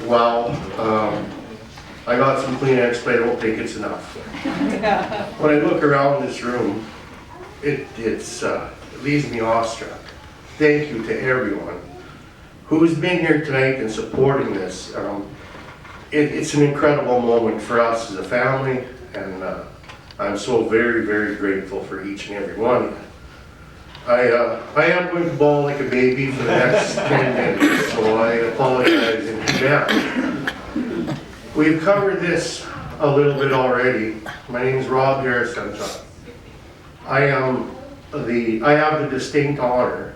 Well, I got some Kleenex, but I don't think it's enough. When I look around this room, it leaves me awestruck. Thank you to everyone who's been here tonight and supporting this. It's an incredible moment for us as a family, and I'm so very, very grateful for each and every one. I am going to bawl like a baby for the next 10 minutes, so I apologize in advance. We've covered this a little bit already. My name is Rob Harasymchuk. I have the distinct honor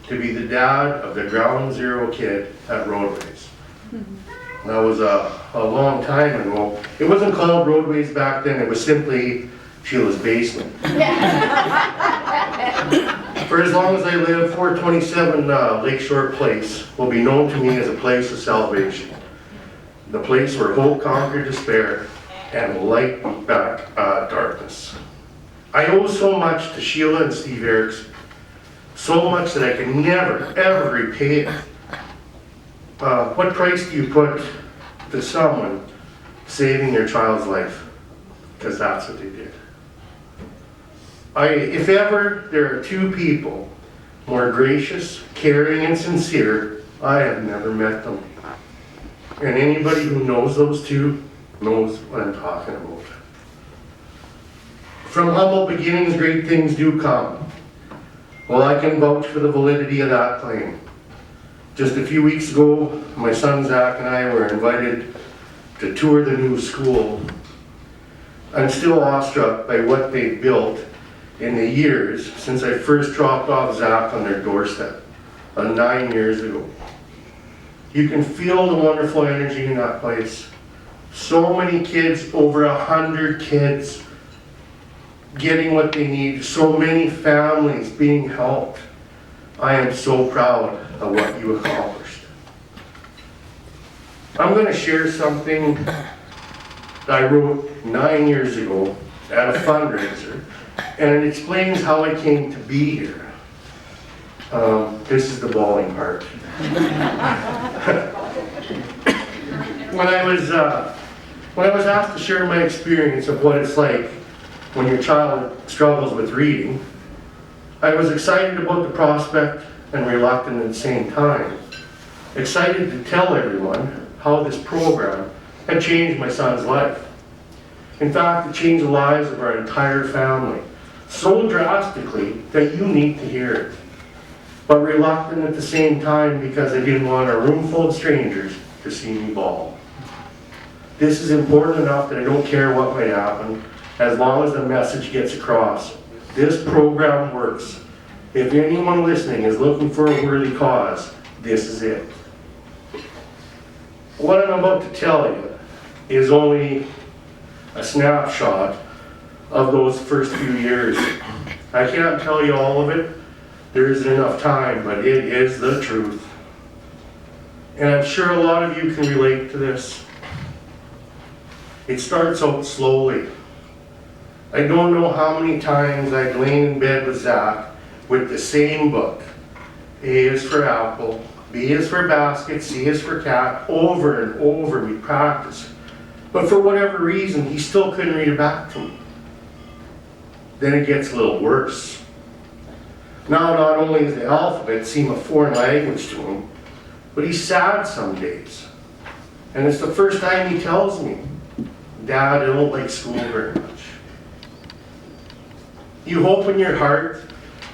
to be the dad of the ground zero kid at Roadways. That was a long time ago. It wasn't called Roadways back then, it was simply Sheila's basement. For as long as I live, 427 Lakeshore Place will be known to me as a place of salvation. The place where hope conquered despair and light beat back darkness. I owe so much to Sheila and Steve Erickson, so much that I can never, ever repay it. What price do you put to someone saving their child's life? Because that's what they did. If ever there are two people more gracious, caring, and sincere, I have never met them. And anybody who knows those two knows what I'm talking about. From humble beginnings, great things do come. Well, I can vouch for the validity of that claim. Just a few weeks ago, my son Zach and I were invited to tour the new school. I'm still awestruck by what they've built in the years since I first dropped off Zach on their doorstep 9 years ago. You can feel the wonderful energy in that place. So many kids, over 100 kids, getting what they need. So many families being helped. I am so proud of what you accomplished. I'm going to share something that I wrote 9 years ago at a fundraiser, and it explains how I came to be here. This is the bawling part. When I was asked to share my experience of what it's like when your child struggles with reading, I was excited about the prospect and reluctant at the same time. Excited to tell everyone how this program had changed my son's life. In fact, it changed the lives of our entire family so drastically that you need to hear it. But reluctant at the same time because I didn't want a room full of strangers to see me bawl. This is important enough that I don't care what might happen, as long as the message gets across. This program works. If anyone listening is looking for a worthy cause, this is it. What I'm about to tell you is only a snapshot of those first few years. I can't tell you all of it. There isn't enough time, but it is the truth. And I'm sure a lot of you can relate to this. It starts out slowly. I don't know how many times I'd lain in bed with Zach with the same book. A is for apple, B is for basket, C is for cat. Over and over we practiced. But for whatever reason, he still couldn't read it back to me. Then it gets a little worse. Now not only does the alphabet seem a foreign language to him, but he's sad some days. And it's the first time he tells me, "Dad, I don't like school very much." You hope in your heart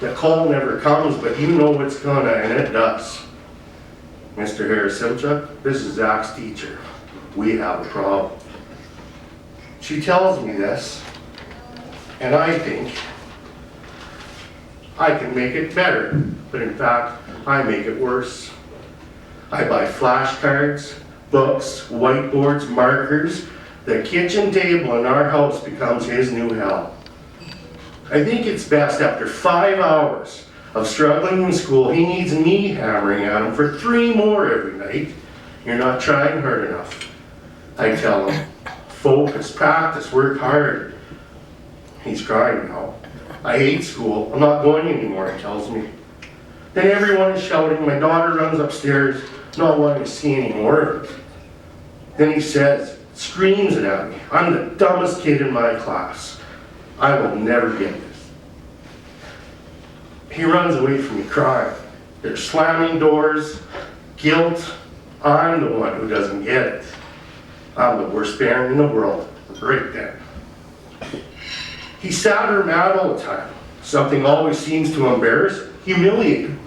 the call never comes, but you know it's gonna, and it does. "Mr. Harasymchuk, this is Zach's teacher. We have a problem." She tells me this, and I think I can make it better, but in fact, I make it worse. I buy flashcards, books, whiteboards, markers. The kitchen table in our house becomes his new hell. I think it's best after 5 hours of struggling in school, he needs me hammering at him for 3 more every night. "You're not trying hard enough," I tell him. "Focus, practice, work hard." He's crying now. "I hate school. I'm not going anymore," he tells me. Then everyone is shouting. My daughter runs upstairs, not wanting to see any more of it. Then he says, screams it at me, I'm the dumbest kid in my class. I will never get this. He runs away from me crying. They're slamming doors, guilt. I'm the one who doesn't get it. I'm the worst parent in the world, right then. He sat her mad all the time. Something always seems to embarrass, humiliate him.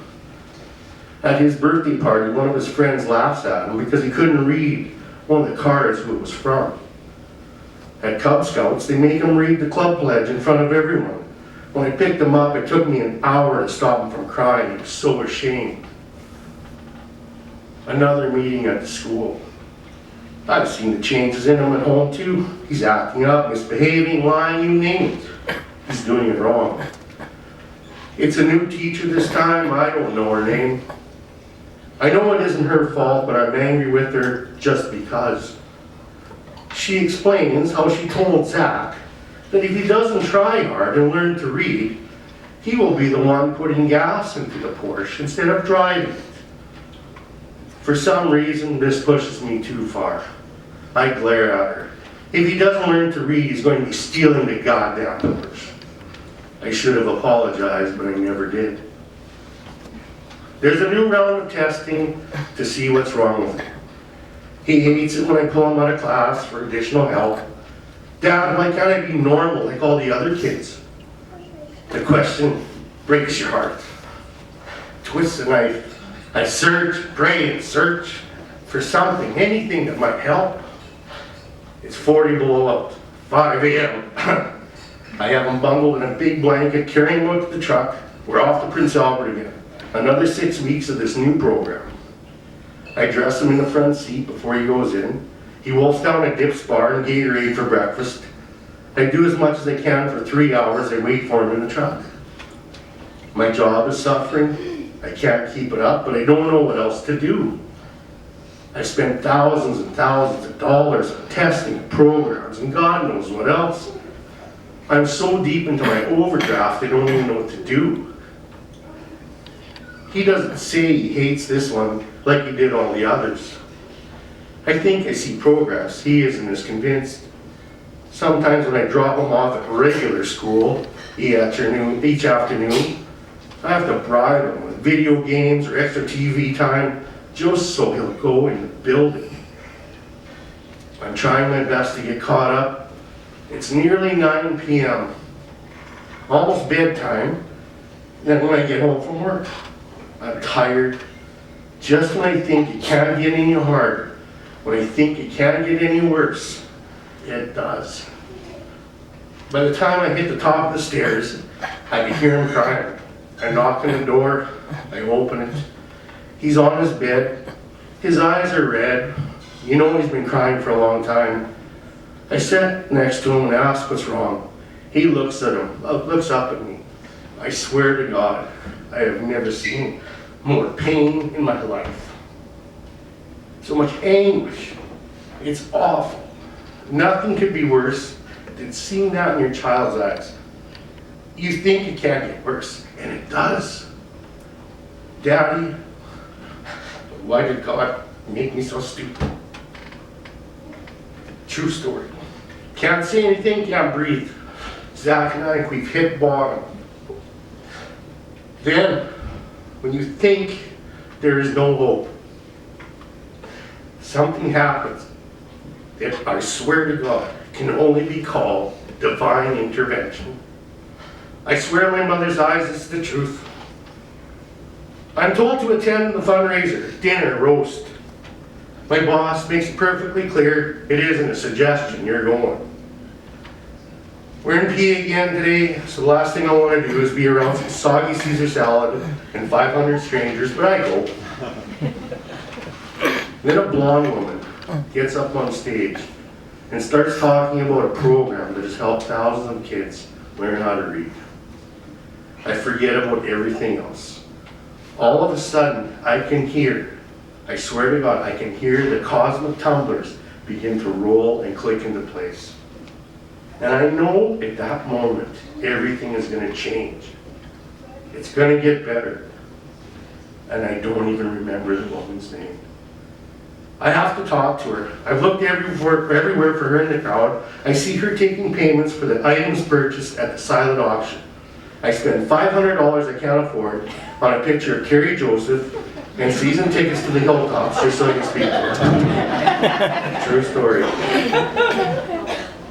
At his birthday party, one of his friends laughs at him because he couldn't read one of the cards who it was from. At Cub Scouts, they make him read the club pledge in front of everyone. When I picked him up, it took me an hour to stop him from crying. He was so ashamed. Another meeting at the school. I've seen the changes in him at home too. He's acting up, misbehaving, lying, you name it. He's doing it wrong. It's a new teacher this time. I don't know her name. I know it isn't her fault, but I'm angry with her just because. She explains how she told Zach that if he doesn't try hard and learn to read, he will be the one putting gas into the Porsche instead of driving it. For some reason, this pushes me too far. I glare at her. If he doesn't learn to read, he's going to be stealing the goddamn Porsche. I should have apologized, but I never did. There's a new round of testing to see what's wrong with him. He hates it when I pull him out of class for additional help. Dad, why can't I be normal like all the other kids? The question breaks your heart. Twist the knife. I search, pray, and search for something, anything that might help. It's 40 below out, 5 a.m. I have him bundled in a big blanket, carrying him out to the truck. We're off to Prince Albert again. Another 6 weeks of this new program. I dress him in the front seat before he goes in. He wolfs down a Dips bar and Gatorade for breakfast. I do as much as I can for 3 hours. I wait for him in the truck. My job is suffering. I can't keep it up, but I don't know what else to do. I spent thousands and thousands of dollars on testing programs and God knows what else. I'm so deep into my overdraft, I don't even know what to do. He doesn't say he hates this one like he did all the others. I think I see progress. He isn't as convinced. Sometimes when I drop him off at regular school each afternoon, I have to bribe him with video games or extra TV time just so he'll go in the building. I'm trying my best to get caught up. It's nearly 9 p.m. Almost bedtime. Then when I get home from work, I'm tired. Just when I think it can't get any harder, when I think it can't get any worse, it does. By the time I hit the top of the stairs, I can hear him crying. I knock on the door, I open it. He's on his bed. His eyes are red. You know he's been crying for a long time. I sit next to him and ask what's wrong. He looks up at me. I swear to God, I have never seen more pain in my life. So much anguish. It's awful. Nothing could be worse than seeing that in your child's eyes. You think it can't get worse, and it does. Daddy, why did God make me so stupid? True story. Can't say anything, can't breathe. Zach and I, we've hit bottom. Then, when you think there is no hope, something happens that I swear to God can only be called divine intervention. I swear in my mother's eyes it's the truth. I'm told to attend the fundraiser, dinner, roast. My boss makes it perfectly clear it isn't a suggestion, you're going. We're in PA again today, so the last thing I want to do is be around some soggy Caesar salad and 500 strangers, but I go. Then a blonde woman gets up on stage and starts talking about a program that has helped thousands of kids learn how to read. I forget about everything else. All of a sudden, I can hear, I swear to God, I can hear the cosmic tumblers begin to roll and click into place. And I know at that moment, everything is going to change. It's going to get better. And I don't even remember the woman's name. I have to talk to her. I've looked everywhere for her in the crowd. I see her taking payments for the items purchased at the silent auction. I spend $500 I can't afford on a picture of Carrie Joseph and season tickets to the Hilltops just so I can speak to her. True story.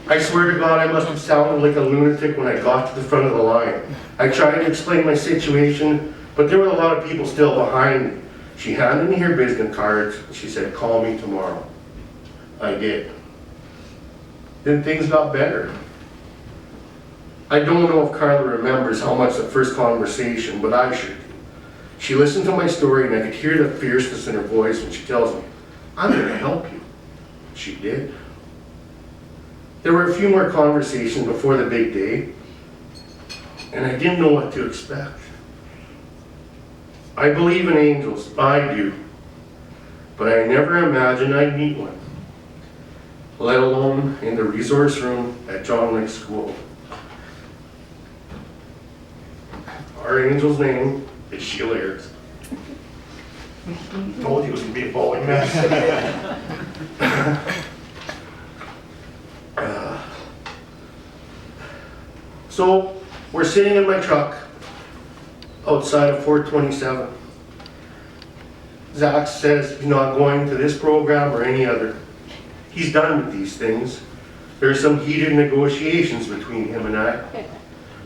I swear to God, I must have sounded like a lunatic when I got to the front of the line. I tried to explain my situation, but there were a lot of people still behind me. She handed me her business cards. She said, call me tomorrow. I did. Then things got better. I don't know if Carla remembers how much the first conversation, but I should. She listened to my story and I could hear the fierceness in her voice when she tells me, I'm going to help you. She did. There were a few more conversations before the big day, and I didn't know what to expect. I believe in angels, I do, but I never imagined I'd meet one, let alone in the resource room at John Lake School. Our angel's name is Sheila Ayers. Told you it was going to be a bowling mess. So we're sitting in my truck outside of 427. Zach says he's not going to this program or any other. He's done with these things. There are some heated negotiations between him and I.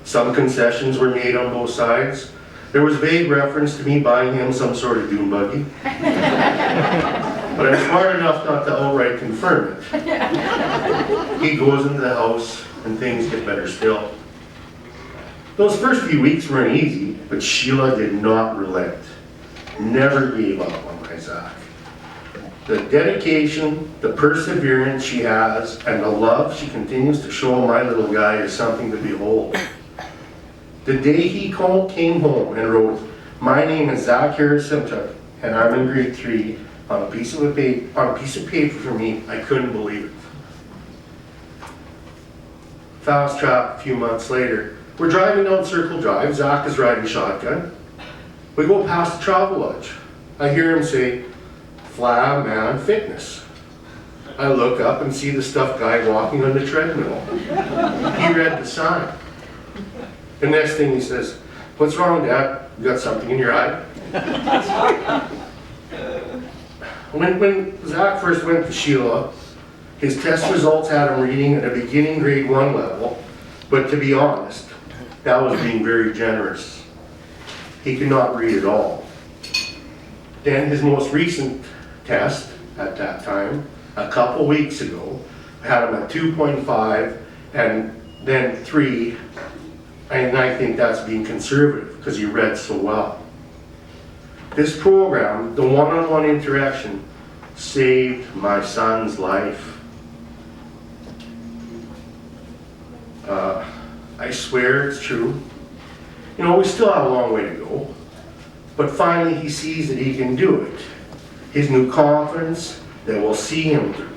Some concessions were made on both sides. There was vague reference to me buying him some sort of dune buggy. But I'm smart enough not to outright confirm it. He goes into the house and things get better still. Those first few weeks weren't easy, but Sheila did not relent. Never gave up on my Zach. The dedication, the perseverance she has, and the love she continues to show my little guy is something to behold. The day he came home and wrote, my name is Zach Harasymchuk, and I'm in grade 3, on a piece of paper for me, I couldn't believe it. Fast track a few months later, we're driving down Circle Drive. Zach is riding shotgun. We go past the travel lodge. I hear him say, Flat Man Fitness. I look up and see the stuffed guy walking on the treadmill. He read the sign. The next thing he says, what's wrong, Dad? You got something in your eye? When Zach first went to Sheila, his test results had him reading at a beginning grade 1 level, but to be honest, that was being very generous. He could not read at all. Then his most recent test at that time, a couple weeks ago, had him at 2.5 and then 3, and I think that's being conservative because he read so well. This program, the one-on-one interaction, saved my son's life. I swear it's true. You know, we still have a long way to go, but finally he sees that he can do it. His new confidence that will see him through.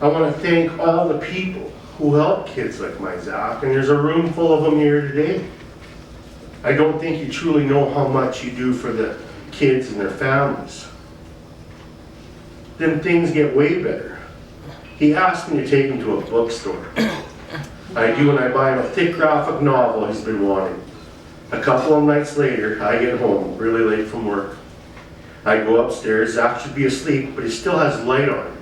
I want to thank all the people who help kids like my Zach, and there's a room full of them here today. I don't think you truly know how much you do for the kids and their families. Then things get way better. He asked me to take him to a bookstore. I do, and I buy him a thick graphic novel he's been wanting. A couple of nights later, I get home really late from work. I go upstairs. Zach should be asleep, but he still has light on him.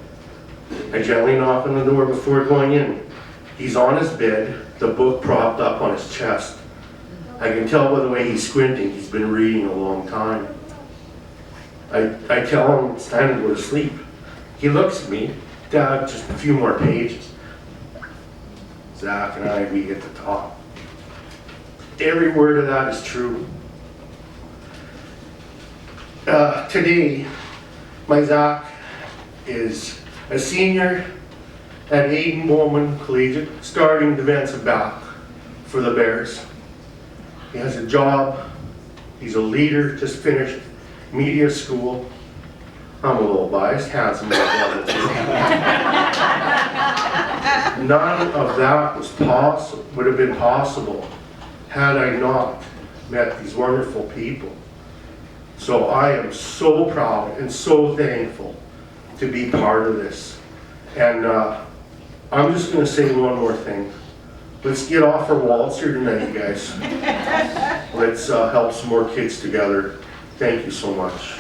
I gently knock on the door before going in. He's on his bed, the book propped up on his chest. I can tell by the way he's squinting, he's been reading a long time. I tell him it's time to go to sleep. He looks at me, Dad, just a few more pages. Zach and I, we get to talk. Every word of that is true. Today, my Zach is a senior at Aidan Bowman Collegiate, starting defensive back for the Bears. He has a job. He's a leader, just finished media school. I'm a little biased, handsome as well. None of that would have been possible had I not met these wonderful people. So I am so proud and so thankful to be part of this. And I'm just going to say one more thing. Let's get off our walls here tonight, you guys. Let's help some more kids together. Thank you so much.